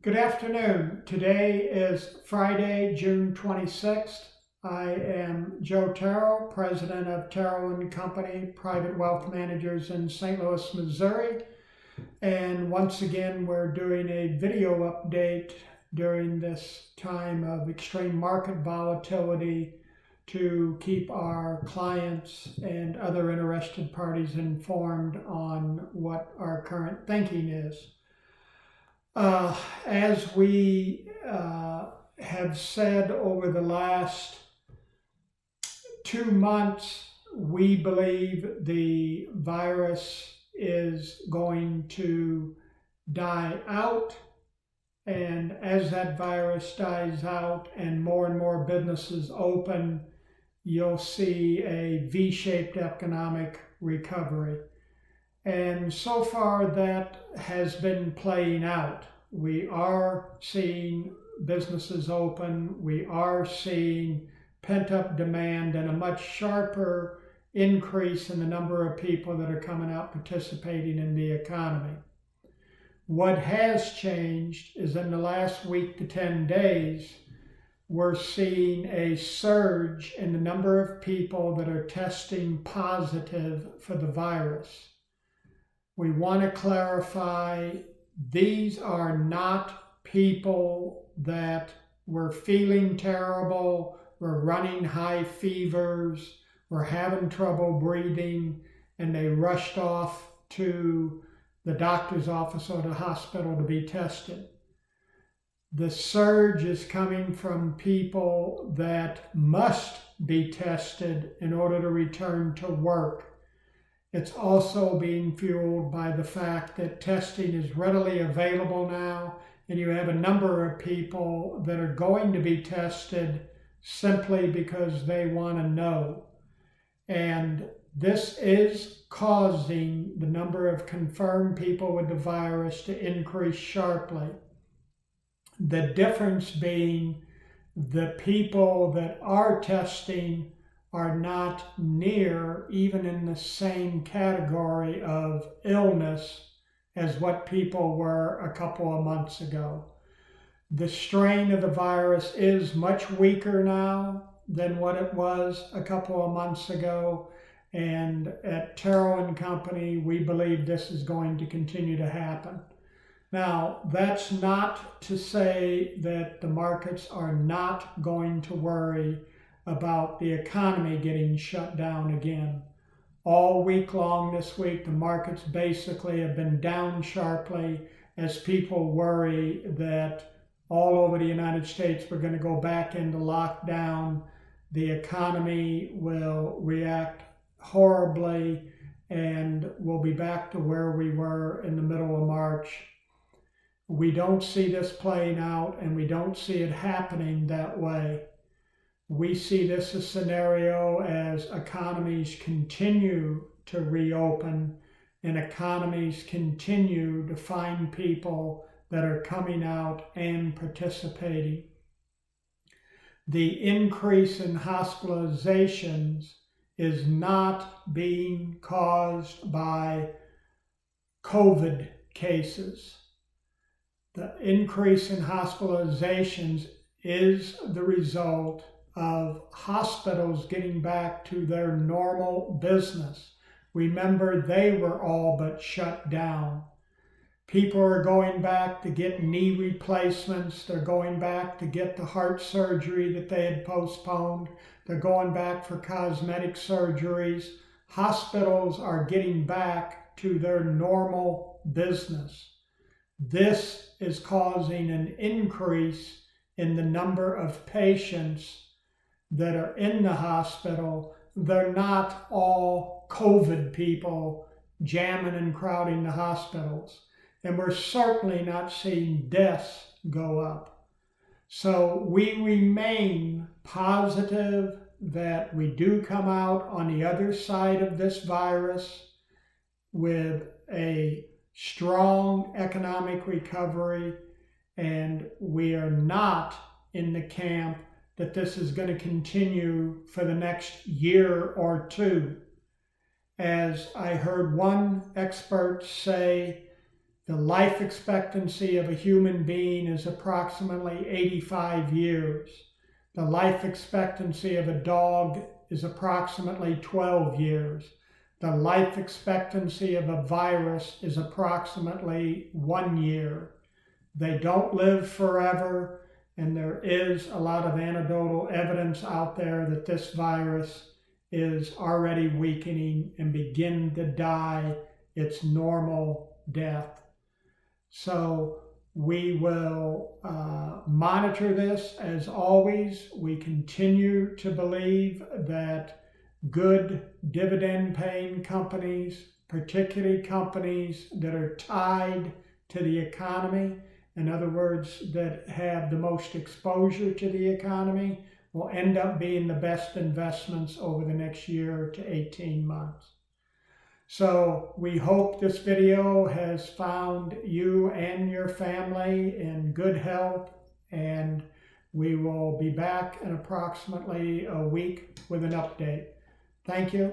Good afternoon. Today is Friday, June 26th. I am Joe Terrell, president of Terrell & Company, private wealth managers in St. Louis, Missouri. And once again, we're doing a video update during this time of extreme market volatility to keep our clients and other interested parties informed on what our current thinking is. As we have said over the last 2 months, we believe the virus is going to die out. And as that virus dies out and more businesses open, you'll see a V-shaped economic recovery. And so far that has been playing out. We are seeing businesses open. We are seeing pent-up demand and a much sharper increase in the number of people that are coming out participating in the economy. What has changed is in the last week to 10 days, we're seeing a surge in the number of people that are testing positive for the virus. We want to clarify, these are not people that were feeling terrible, were running high fevers, were having trouble breathing, and they rushed off to the doctor's office or the hospital to be tested. The surge is coming from people that must be tested in order to return to work. It's also being fueled by the fact that testing is readily available now, and you have a number of people that are going to be tested simply because they want to know. And this is causing the number of confirmed people with the virus to increase sharply. The difference being the people that are testing are not near even in the same category of illness as what people were a couple of months ago. The strain of the virus is much weaker now than what it was a couple of months ago, and at Terrell & Company, we believe this is going to continue to happen. Now, that's not to say that the markets are not going to worry about the economy getting shut down again. All week long this week, the markets basically have been down sharply as people worry that all over the United States we're going to go back into lockdown. The economy will react horribly and we'll be back to where we were in the middle of March. We don't see this playing out, and we don't see it happening that way. We see this a scenario as economies continue to reopen and economies continue to find people that are coming out and participating. The increase in hospitalizations is not being caused by COVID cases. The increase in hospitalizations is the result of hospitals getting back to their normal business. Remember, they were all but shut down. People are going back to get knee replacements. They're going back to get the heart surgery that they had postponed. They're going back for cosmetic surgeries. Hospitals are getting back to their normal business. This is causing an increase in the number of patients that are in the hospital. They're not all COVID people jamming and crowding the hospitals. And we're certainly not seeing deaths go up. So we remain positive that we do come out on the other side of this virus with a strong economic recovery, and we are not in the camp that this is going to continue for the next year or two. As I heard one expert say, The life expectancy of a human being is approximately 85 years. The life expectancy of a dog is approximately 12 years. The life expectancy of a virus is approximately 1 year. They don't live forever, and there is a lot of anecdotal evidence out there that this virus is already weakening and beginning to die its normal death. So we will monitor this as always. We continue to believe that good dividend-paying companies, particularly companies that are tied to the economy, in other words, that have the most exposure to the economy, will end up being the best investments over the next year to 18 months. So we hope this video has found you and your family in good health, and we will be back in approximately a week with an update. Thank you.